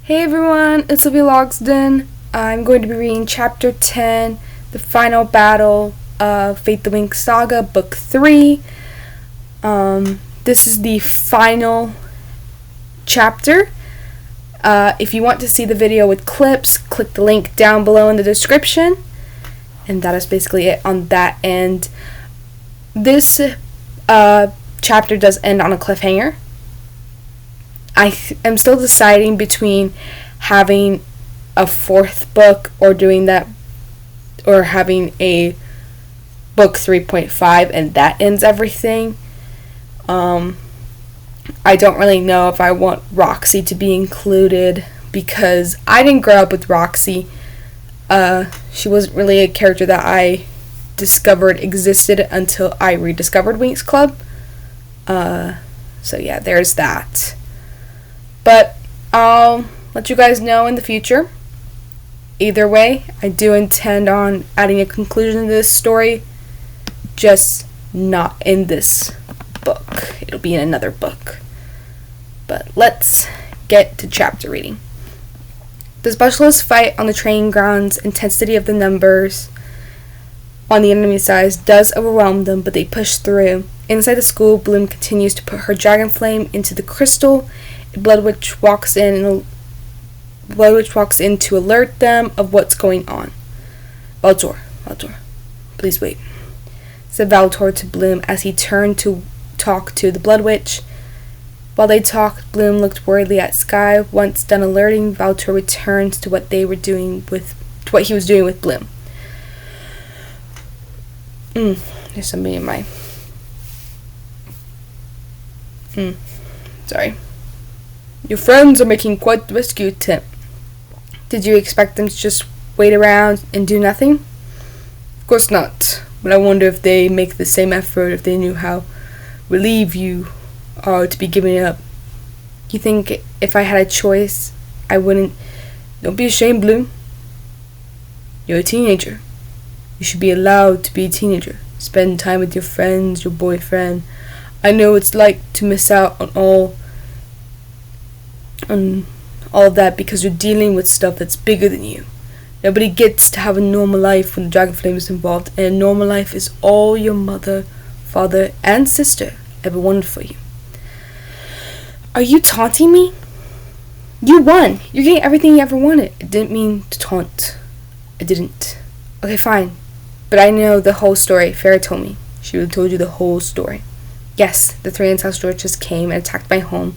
Hey everyone, it's Olivia Logsden. I'm going to be reading Chapter 10, The Final Battle of Fate the Winx Saga, Book 3. This is the final chapter. If you want to see the video with clips, click the link down below in the description. And that is basically it on that end. This chapter does end on a cliffhanger. I am still deciding between having a fourth book or doing that, or having a book 3.5 and that ends everything. I don't really know if I want Roxy to be included because I didn't grow up with Roxy. She wasn't really a character that I discovered existed until I rediscovered Winx Club. So yeah, there's that. But I'll let you guys know in the future. Either way, I do intend on adding a conclusion to this story, just not in this book. It'll be in another book. But let's get to chapter reading. The specialists fight on the training grounds. Intensity of the numbers on the enemy side does overwhelm them, but they push through. Inside the school, Bloom continues to put her dragon flame into the crystal. Blood Witch walks in to alert them of what's going on. Valtor, please wait, said Valtor to Bloom as he turned to talk to the Blood Witch. While they talked, Bloom looked worriedly at Sky. Once done alerting, Valtor returns to what he was doing with Bloom. There's somebody in my sorry. Your friends are making quite the rescue attempt. Did you expect them to just wait around and do nothing? Of course not, but I wonder if they make the same effort if they knew how relieved you are to be giving it up. You think if I had a choice, I wouldn't? Don't be ashamed, Bloom. You're a teenager. You should be allowed to be a teenager. Spend time with your friends, your boyfriend. I know what it's like to miss out on all of that because you're dealing with stuff that's bigger than you. Nobody gets to have a normal life when the dragon flame is involved, and a normal life is all your mother, father, and sister ever wanted for you. Are you taunting me? You won. You're getting everything you ever wanted. I didn't mean to taunt. I didn't. Okay, fine. But I know the whole story. Farrah told me. She would have told you the whole story. Yes, the three ancestral witches came and attacked my home.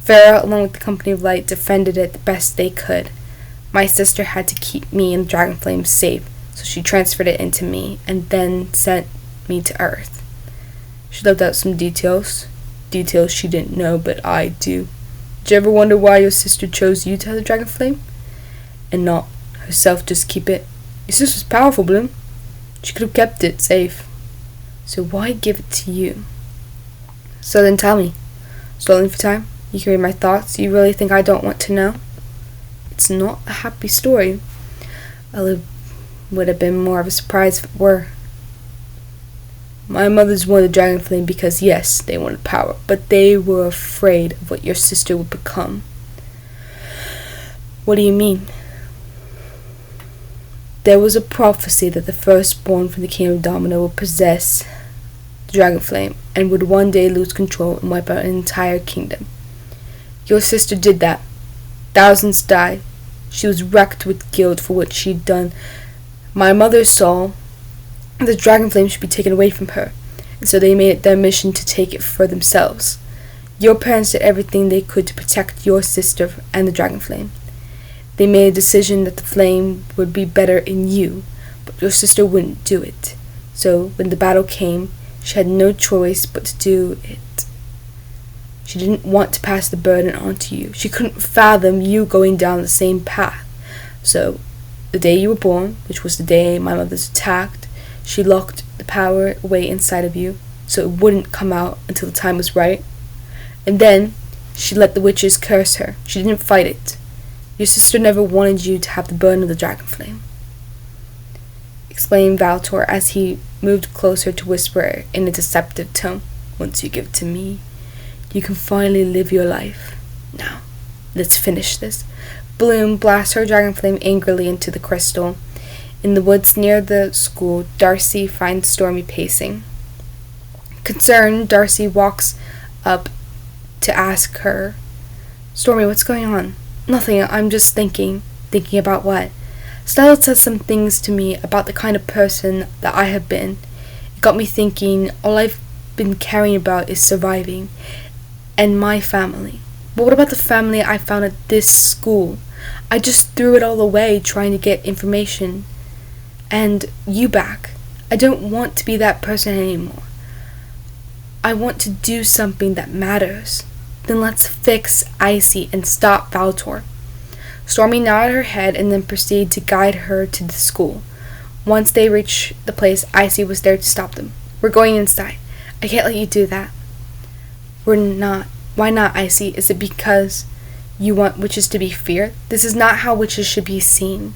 Farrah, along with the Company of Light, defended it the best they could. My sister had to keep me and Dragon Flame safe, so she transferred it into me and then sent me to Earth. She left out some details she didn't know, but I do. Did you ever wonder why your sister chose you to have the Dragon Flame and not herself just keep it? Your sister's powerful, Bloom. She could have kept it safe. So why give it to you? So then tell me. Stolen for time? You can read my thoughts. You really think I don't want to know? It's not a happy story. It would have been more of a surprise if it were. My mothers wanted the Dragon Flame because, yes, they wanted power, but they were afraid of what your sister would become. What do you mean? There was a prophecy that the firstborn from the Kingdom of Domino would possess the Dragon Flame and would one day lose control and wipe out an entire kingdom. Your sister did that. Thousands died. She was wrecked with guilt for what she'd done. My mother saw the Dragon Flame should be taken away from her, and so they made it their mission to take it for themselves. Your parents did everything they could to protect your sister and the Dragon Flame. They made a decision that the flame would be better in you, but your sister wouldn't do it. So when the battle came, she had no choice but to do it. She didn't want to pass the burden on to you. She couldn't fathom you going down the same path. So, the day you were born, which was the day my mother's attacked, she locked the power away inside of you, so it wouldn't come out until the time was right. And then, she let the witches curse her. She didn't fight it. Your sister never wanted you to have the burden of the Dragon Flame, explained Valtor as he moved closer to whisper in a deceptive tone. Once you give it to me, you can finally live your life. Now, let's finish this. Bloom blasts her dragon flame angrily into the crystal. In the woods near the school, Darcy finds Stormy pacing. Concerned, Darcy walks up to ask her, "Stormy, what's going on?" "Nothing, I'm just thinking." "Thinking about what?" "Stella said some things to me about the kind of person that I have been. It got me thinking, all I've been caring about is surviving. And my family. But what about the family I found at this school? I just threw it all away trying to get information. And you back. I don't want to be that person anymore. I want to do something that matters. Then let's fix Icy and stop Valtor." Stormy nodded her head and then proceeded to guide her to the school. Once they reached the place, Icy was there to stop them. "We're going inside. I can't let you do that." "We're not. Why not, Icy? Is it because you want witches to be feared? This is not how witches should be seen.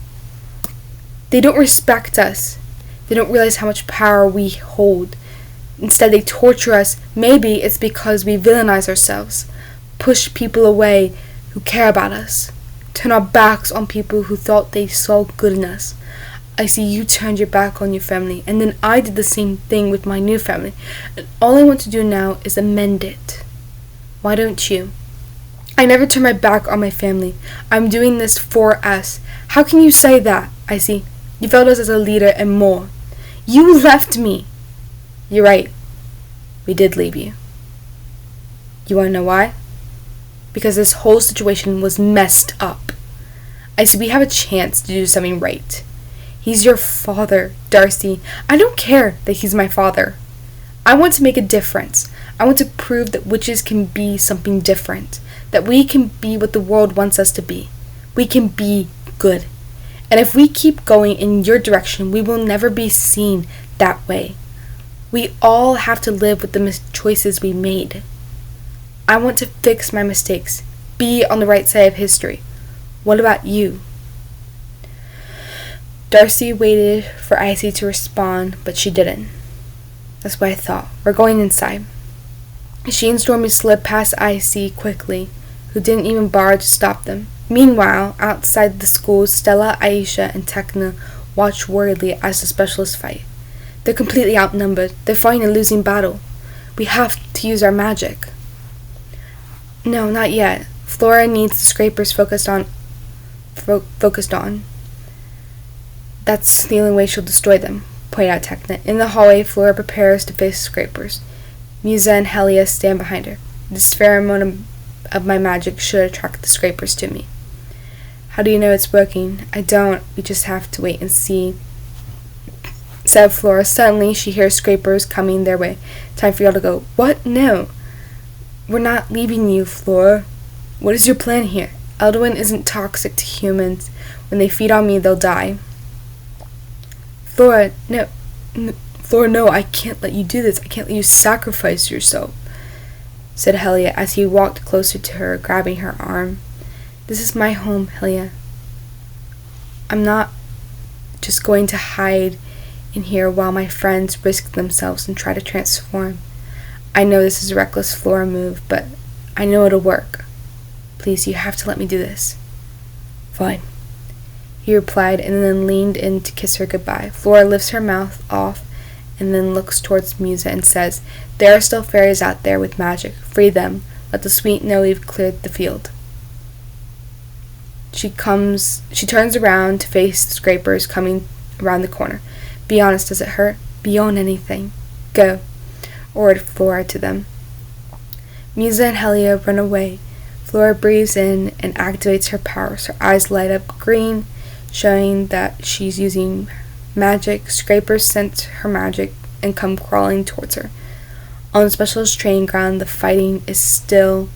They don't respect us. They don't realize how much power we hold. Instead, they torture us. Maybe it's because we villainize ourselves, push people away who care about us, turn our backs on people who thought they saw good in us. I see you turned your back on your family, and then I did the same thing with my new family, and all I want to do now is amend it. Why don't you? I never turned my back on my family. I'm doing this for us. How can you say that, Icy? You failed us as a leader and more. You left me." "You're right. We did leave you. You want to know why? Because this whole situation was messed up. Icy, we have a chance to do something right. He's your father, Darcy. I don't care that he's my father. I want to make a difference. I want to prove that witches can be something different, that we can be what the world wants us to be. We can be good. And if we keep going in your direction, we will never be seen that way. We all have to live with the choices we made. I want to fix my mistakes, be on the right side of history. What about you?" Darcy waited for Icy to respond, but she didn't. "That's what I thought. We're going inside." She and Stormy slid past Icy quickly, who didn't even bother to stop them. Meanwhile, outside the school, Stella, Aisha, and Tekna watch worriedly as the specialists fight. They're completely outnumbered. They're fighting a losing battle. We have to use our magic. "No, not yet. Flora needs the scrapers focused on. That's the only way she'll destroy them," pointed out Tekna. In the hallway, Flora prepares to face the scrapers. Musa and Helia stand behind her. "This pheromone of my magic should attract the scrapers to me." "How do you know it's working?" "I don't. We just have to wait and see," said Flora. Suddenly, she hears scrapers coming their way. "Time for y'all to go." "What? No. We're not leaving you, Flora. What is your plan here?" "Elduin isn't toxic to humans. When they feed on me, they'll die." Flora, no, I can't let you do this. I can't let you sacrifice yourself," said Helia as he walked closer to her, grabbing her arm. "This is my home, Helia. I'm not just going to hide in here while my friends risk themselves and try to transform. I know this is a reckless Flora move, but I know it'll work. Please, you have to let me do this." "Fine," he replied, and then leaned in to kiss her goodbye. Flora lifts her mouth off and then looks towards Musa and says, "There are still fairies out there with magic. Free them. Let the sweet know we've cleared the field." She turns around to face the scrapers coming around the corner. "Be honest, does it hurt?" "Beyond anything. Go," ordered Flora to them. Musa and Helia run away. Flora breathes in and activates her powers. Her eyes light up green, showing that she's using magic. Scrapers sense her magic and come crawling towards her. On the specialist training ground, the fighting is still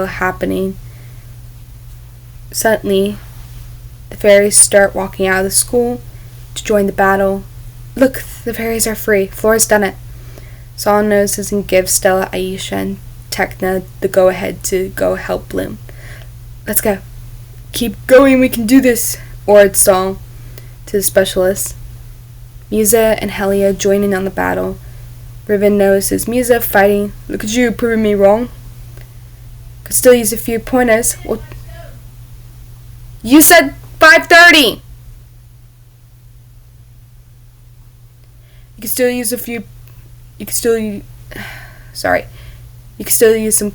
happening. Suddenly, the fairies start walking out of the school to join the battle. "Look, the fairies are free. Flora's done it." Saul notices and gives Stella, Aisha, and Tekna the go-ahead to go help Bloom. "Let's go." "Keep going, we can do this," ordered Saul to the specialists. Musa and Helia join in on the battle. Ribbon notices Musa fighting. Look at you, proving me wrong. Could still use a few pointers. Well, you said 5:30! You could still use a few... You could still use... Sorry. You could still use some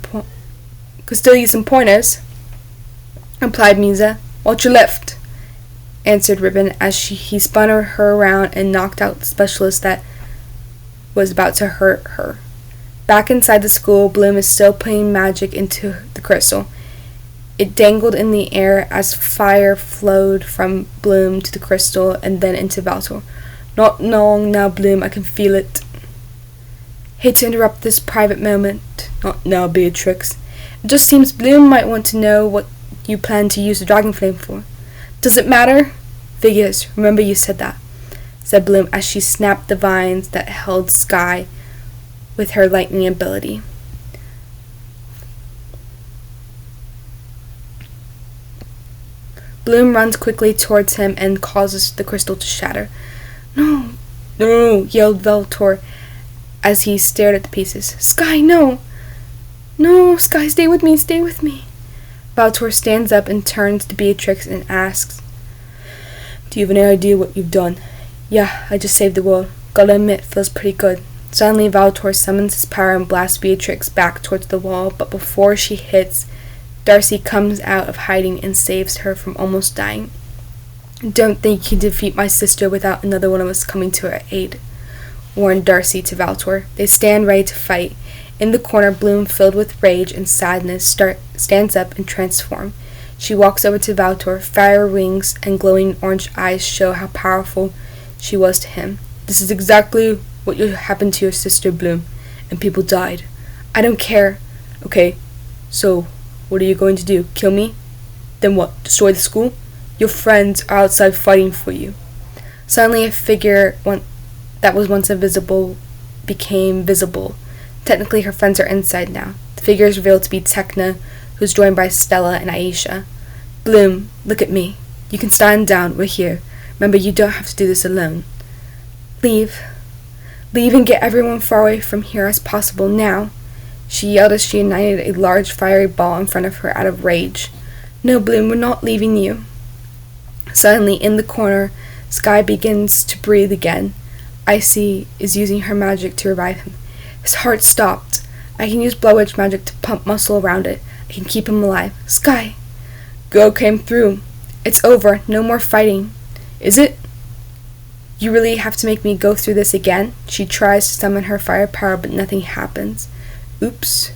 pointers, replied Musa. What's your left? Answered Ribbon as he spun her around and knocked out the specialist that was about to hurt her. Back inside the school, Bloom is still putting magic into the crystal. It dangled in the air as fire flowed from Bloom to the crystal and then into Valtor. Not long now, Bloom, I can feel it. Hate to interrupt this private moment. Not now, Beatrix. It just seems Bloom might want to know what you plan to use the dragon flame for. Does it matter? Figures. Remember you said that, said Bloom as she snapped the vines that held Sky with her lightning ability. Bloom runs quickly towards him and causes the crystal to shatter. No, no, yelled Valtor as he stared at the pieces. Sky, no! No, Sky, stay with me, stay with me. Valtor stands up and turns to Beatrix and asks, Do you have any idea what you've done? Yeah, I just saved the world. Gotta admit, feels pretty good. Suddenly, Valtor summons his power and blasts Beatrix back towards the wall, but before she hits, Darcy comes out of hiding and saves her from almost dying. Don't think you can defeat my sister without another one of us coming to her aid, warned Darcy to Valtor. They stand ready to fight. In the corner, Bloom, filled with rage and sadness, stands up and transforms. She walks over to Valtor. Fire wings and glowing orange eyes show how powerful she was to him. This is exactly what happened to your sister, Bloom, and people died. I don't care. Okay, so what are you going to do? Kill me? Then what? Destroy the school? Your friends are outside fighting for you. Suddenly a figure that was once invisible became visible. Technically her friends are inside now. The figure is revealed to be Tekna, who's joined by Stella and Aisha. Bloom, look at me. You can stand down. We're here. Remember, you don't have to do this alone. Leave. Leave and get everyone far away from here as possible now. She yelled as she ignited a large fiery ball in front of her out of rage. No, Bloom, we're not leaving you. Suddenly, in the corner, Sky begins to breathe again. Icy is using her magic to revive him. His heart stopped. I can use Blood Witch magic to pump muscle around it. I can keep him alive. Sky! Go came through. It's over. No more fighting. Is it? You really have to make me go through this again? She tries to summon her fire power, but nothing happens. Oops.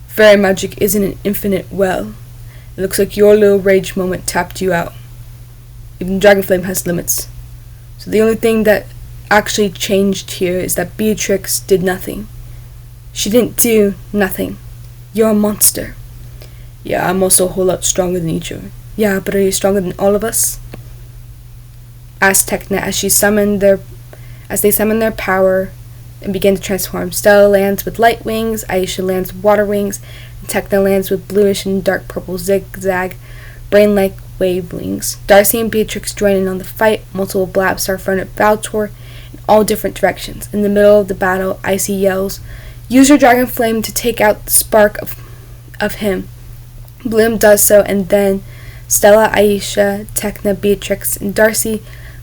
Fairy magic isn't an infinite well. It looks like your little rage moment tapped you out. Even Dragon Flame has limits. So the only thing that actually changed here is that Beatrix did nothing. She didn't do nothing. You're a monster. Yeah, I'm also a whole lot stronger than each of you. Yeah, but are you stronger than all of us? Asked Tekna as they summon their power and begin to transform. Stella lands with light wings, Aisha lands with water wings, and Tekna lands with bluish and dark purple zigzag, brain-like wave wings. Darcy and Beatrix join in on the fight. Multiple blasts are thrown at Valtor in all different directions. In the middle of the battle, Icy yells, Use your dragon flame to take out the spark of him. Bloom does so, and then Stella, Aisha, Tekna, Beatrix, and Darcy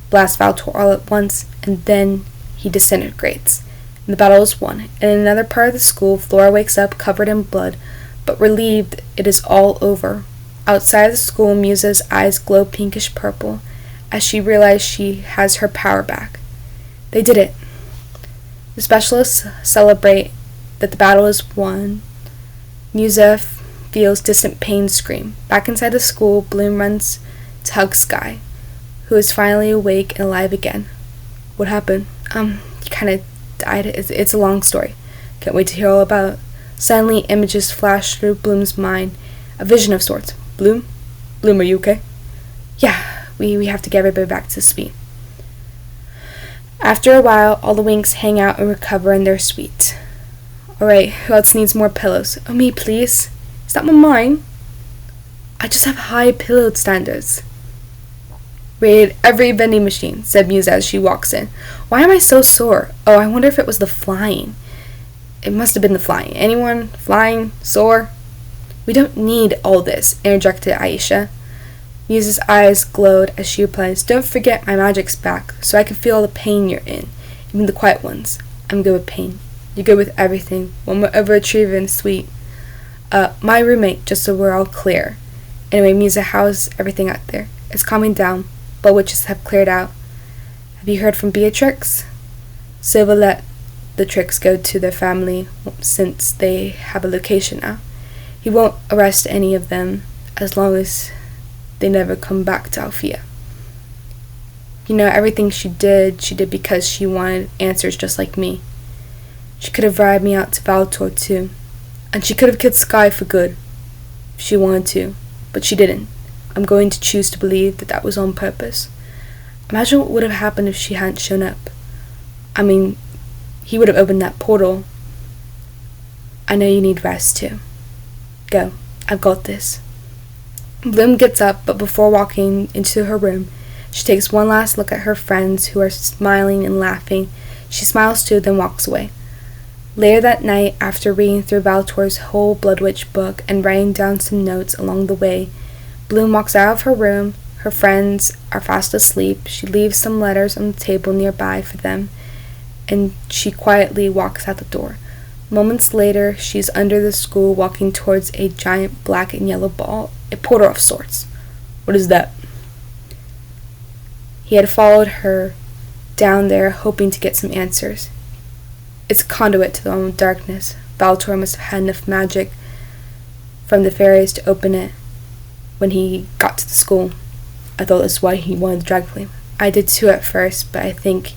blast Valtor all at once, and then he disintegrates. And the battle is won. In another part of the school, Flora wakes up covered in blood, but relieved it is all over. Outside the school, Musa's eyes glow pinkish purple as she realizes she has her power back. They did it. The specialists celebrate that the battle is won. Musa feels distant pain scream. Back inside the school, Bloom runs to hug Sky, who is finally awake and alive again. What happened? He kind of died. It's a long story. Can't wait to hear all about it. Suddenly, images flash through Bloom's mind. A vision of sorts. Bloom? Bloom, are you okay? Yeah, we have to get everybody back to speed. After a while, all the Winx hang out and recover in their suite. Alright, who else needs more pillows? Oh, me, please. Is that mine? I just have high pillow standards. Raided every vending machine, said Musa as she walks in. Why am I so sore? Oh, I wonder if it was the flying. It must have been the flying. Anyone flying? Sore? We don't need all this, interjected Aisha. Musa's eyes glowed as she replies, Don't forget my magic's back, so I can feel all the pain you're in, even the quiet ones. I'm good with pain. You're good with everything. One more overachiever and sweet. My roommate, just so we're all clear. Anyway, Musa, how's everything out there? It's calming down. Blood witches have cleared out. Have you heard from Beatrix? Silva let the tricks go to their family since they have a location now. He won't arrest any of them as long as they never come back to Alfea. You know, everything she did because she wanted answers just like me. She could have ridden me out to Valtor too. And she could have killed Sky for good, if she wanted to, but she didn't. I'm going to choose to believe that was on purpose. Imagine what would have happened if she hadn't shown up. I mean, he would have opened that portal. I know you need rest too. Go. I've got this. Bloom gets up, but before walking into her room, she takes one last look at her friends who are smiling and laughing. She smiles too, then walks away. Later that night, after reading through Valtor's whole Blood Witch book and writing down some notes along the way, Bloom walks out of her room. Her friends are fast asleep. She leaves some letters on the table nearby for them, and she quietly walks out the door. Moments later, she's under the school walking towards a giant black and yellow ball, a portal of sorts. What is that? He had followed her down there, hoping to get some answers. It's a conduit to the realm of darkness. Valtor must have had enough magic from the fairies to open it when he got to the school. I thought that's why he wanted the dragon flame. I did too at first, but I think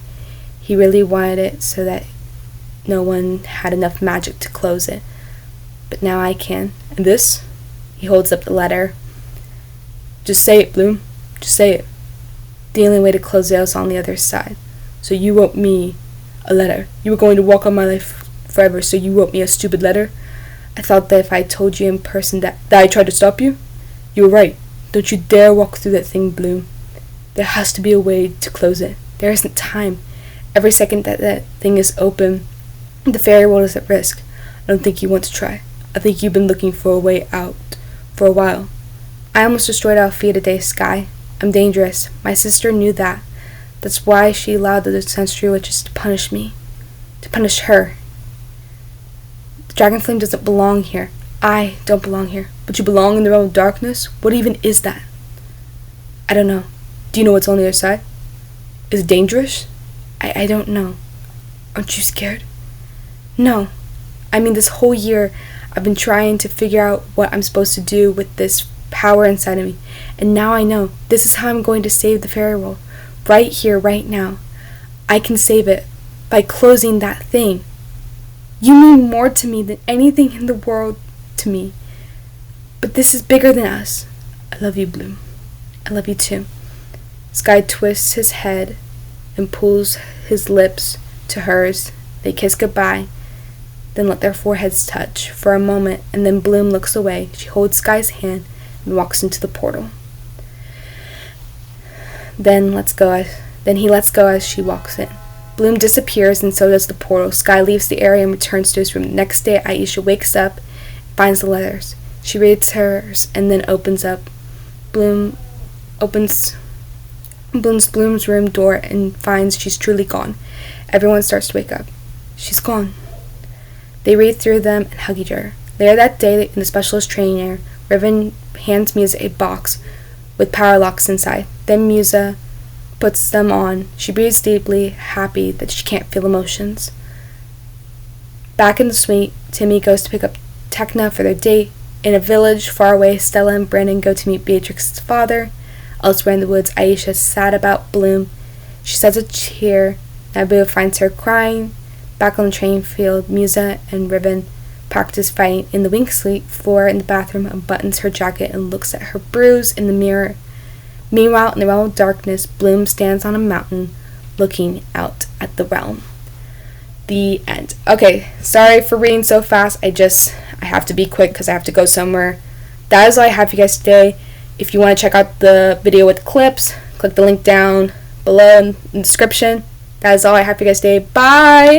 he really wanted it so that no one had enough magic to close it. But now I can. And this? He holds up the letter. Just say it, Bloom. Just say it. The only way to close it is on the other side. So you wrote me a letter. You were going to walk on my life forever, so you wrote me a stupid letter? I thought that if I told you in person that I tried to stop you? You were right. Don't you dare walk through that thing, Bloom. There has to be a way to close it. There isn't time. Every second that thing is open, the fairy world is at risk. I don't think you want to try. I think you've been looking for a way out for a while. I almost destroyed Alfea today, Sky. I'm dangerous. My sister knew that. That's why she allowed the sensory witches to punish me. To punish her. The dragon flame doesn't belong here. I don't belong here. But you belong in the realm of darkness? What even is that? I don't know. Do you know what's on the other side? Is it dangerous? I don't know. Aren't you scared? No. I mean, this whole year I've been trying to figure out what I'm supposed to do with this power inside of me. And now I know. This is how I'm going to save the fairy world. Right here, right now. I can save it by closing that thing. You mean more to me than anything in the world to me. But this is bigger than us. I love you, Bloom. I love you too. Sky twists his head and pulls his lips to hers. They kiss goodbye, then let their foreheads touch for a moment, and then Bloom looks away. She holds Sky's hand and walks into the portal. Then he lets go as she walks in. Bloom disappears, and so does the portal. Sky leaves the area and returns to his room. The next day, Aisha wakes up and finds the letters. She reads hers and then opens Bloom's room door and finds she's truly gone. Everyone starts to wake up. She's gone. They read through them and hug each other. Later that day, in the specialist training area, Riven hands Musa a box with power locks inside. Then Musa puts them on. She breathes deeply, happy that she can't feel emotions. Back in the suite, Timmy goes to pick up Tekna for their date. In a village far away, Stella and Brandon go to meet Beatrix's father. Elsewhere in the woods, Aisha is sad about Bloom. She says a tear. Nabu finds her crying. Back on the training field, Musa and Riven practice fighting in the Winx suite. Flora in the bathroom unbuttons her jacket and looks at her bruise in the mirror. Meanwhile, in the realm of darkness, Bloom stands on a mountain looking out at the realm. The end. Okay, sorry for reading so fast. I have to be quick because I have to go somewhere. That is all I have for you guys today. If you want to check out the video with clips, Click the link down below in the description. That is all I have for you guys today. Bye!